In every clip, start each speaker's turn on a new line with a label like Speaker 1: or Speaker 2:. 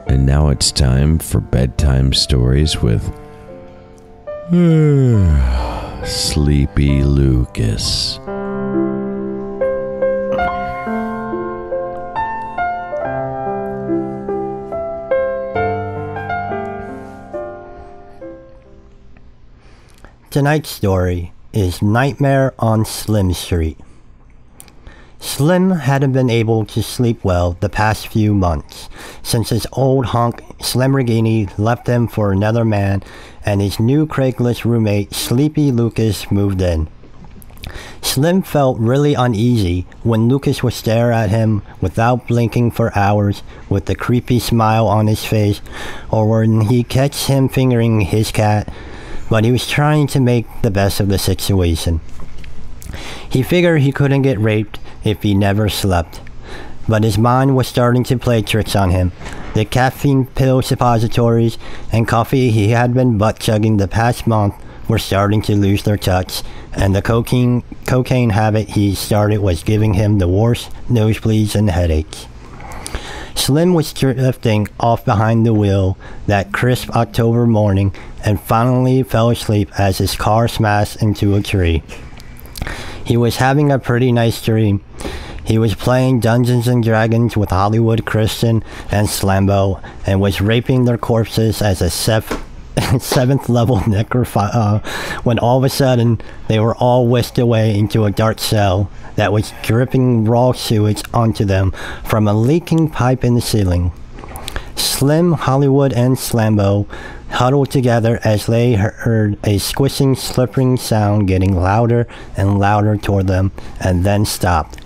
Speaker 1: And now it's time for bedtime stories with Sleepy Lucas.
Speaker 2: Tonight's story is Nightmare on Slim Street. Slim hadn't been able to sleep well the past few months since his old hunk Slimborghini left him for another man and his new Craigslist roommate Sleepy Lucas moved in. Slim felt really uneasy when Lucas would stare at him without blinking for hours with a creepy smile on his face, or when he catch him fingering his cat, but he was trying to make the best of the situation. He figured he couldn't get raped if he never slept, but his mind was starting to play tricks on him. The caffeine pill suppositories and coffee he had been butt-chugging the past month were starting to lose their touch, and the cocaine habit he started was giving him the worst nosebleeds and headaches. Slim was drifting off behind the wheel that crisp October morning and finally fell asleep as his car smashed into a tree. He was having a pretty nice dream. He was playing Dungeons and Dragons with Hollywood Christian and Slambo and was raping their corpses as a seventh level necrophile when all of a sudden they were all whisked away into a dark cell that was dripping raw sewage onto them from a leaking pipe in the ceiling. Slim, Hollywood, and Slambo huddled together as they heard a squishing, slurping sound getting louder and louder toward them, and then stopped.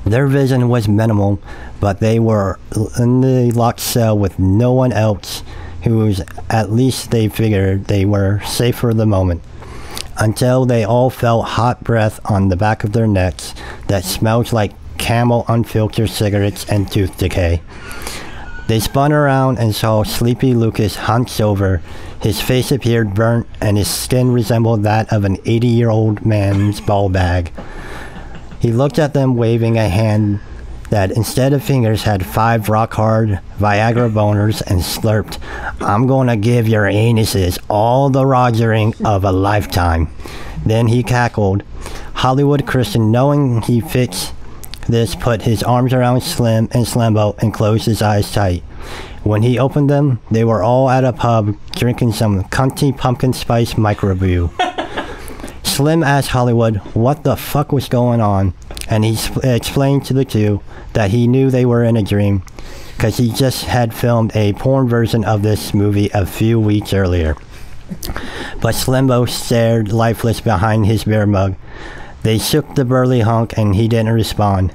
Speaker 2: Their vision was minimal, but they were in the locked cell with no one else, whose at least they figured they were safe for the moment, until they all felt hot breath on the back of their necks that smelled like Camel unfiltered cigarettes and tooth decay. They spun around and saw Sleepy Lucas hunched over. His face appeared burnt and his skin resembled that of an 80-year-old man's ball bag. He looked at them waving a hand that instead of fingers had 5 rock-hard Viagra boners and slurped, "I'm gonna give your anuses all the rogering of a lifetime." Then he cackled. Hollywood Christian, knowing he fixed this, put his arms around Slim and Slambo and closed his eyes tight. When he opened them, they were all at a pub drinking some cunty pumpkin spice microbrew. Slim asked Hollywood what the fuck was going on, and he explained to the two that he knew they were in a dream, because he just had filmed a porn version of this movie a few weeks earlier. But Slimbo stared lifeless behind his beer mug. They shook the burly hunk and he didn't respond.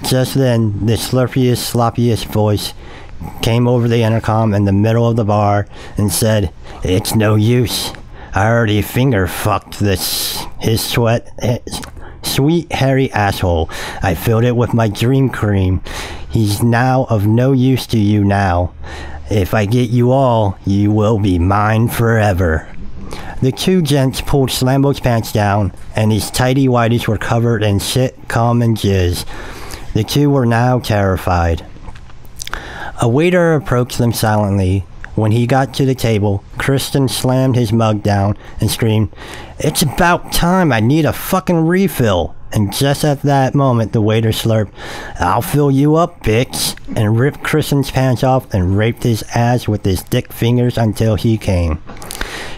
Speaker 2: Just then, the slurpiest, sloppiest voice came over the intercom in the middle of the bar and said, "It's no use. I already finger fucked his sweet hairy asshole. I filled it with my dream cream. He's now of no use to you now. If I get you all, you will be mine forever." The two gents pulled Slambo's pants down, and his tighty whities were covered in shit, cum, and jizz. The two were now terrified. A waiter approached them silently. When he got to the table, Kristen slammed his mug down and screamed, "It's about time, I need a fucking refill." And just at that moment, the waiter slurped, "I'll fill you up, bitch," and ripped Kristen's pants off and raped his ass with his dick fingers until he came.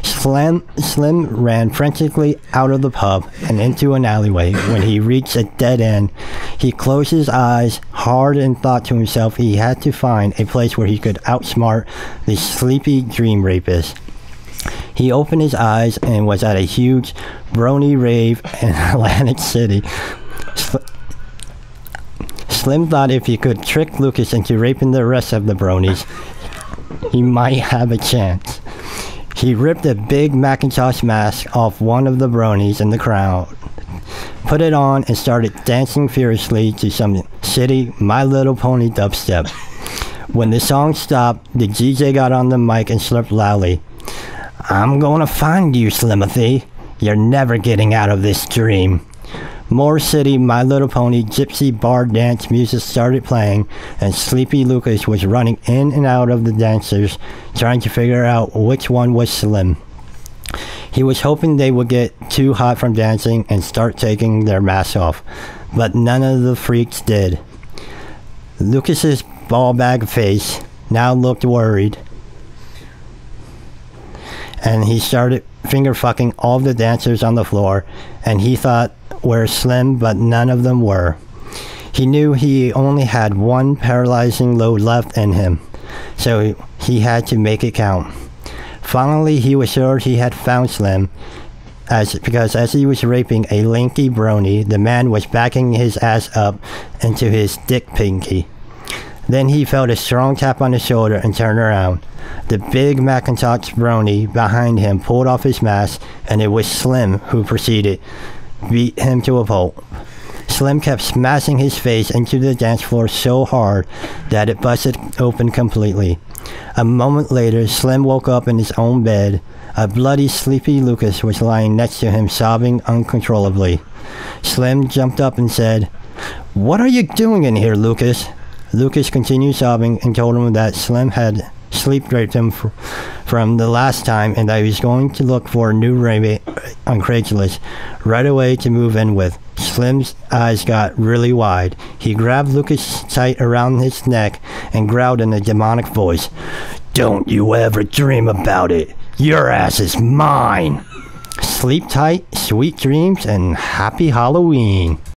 Speaker 2: Slim ran frantically out of the pub and into an alleyway. When he reached a dead end, he closed his eyes hard and thought to himself he had to find a place where he could outsmart the sleepy dream rapist. He opened his eyes and was at a huge brony rave in Atlantic City. Slim thought if he could trick Lucas into raping the rest of the bronies, he might have a chance. He ripped a big Macintosh mask off one of the bronies in the crowd, put it on, and started dancing furiously to some shitty My Little Pony dubstep. When the song stopped, the DJ got on the mic and slurped loudly, I'm gonna find you, Slimothy. You're never getting out of this dream. More City, My Little Pony, Gypsy Bar dance music started playing, and Sleepy Lucas was running in and out of the dancers, trying to figure out which one was Slim. He was hoping they would get too hot from dancing and start taking their masks off, but none of the freaks did. Lucas's ball bag face now looked worried, and he started finger fucking all the dancers on the floor, and he thought were Slim, but none of them were. He knew he only had one paralyzing load left in him, so he had to make it count. Finally, he was sure he had found Slim, because as he was raping a lanky brony, the man was backing his ass up into his dick pinky. Then he felt a strong tap on the shoulder and turned around. The big Macintosh brony behind him pulled off his mask, and it was Slim who proceeded beat him to a pulp. Slim kept smashing his face into the dance floor so hard that it busted open completely. A moment later, Slim woke up in his own bed. A bloody, sleepy Lucas was lying next to him, sobbing uncontrollably. Slim jumped up and said, "What are you doing in here, Lucas?" Lucas continued sobbing and told him that Slim had sleep raped him from the last time, and that he was going to look for a new roommate on Craigslist right away to move in with. Slim's eyes got really wide. He grabbed Lucas tight around his neck and growled in a demonic voice, "Don't you ever dream about it. Your ass is mine." Sleep tight, sweet dreams, and happy Halloween.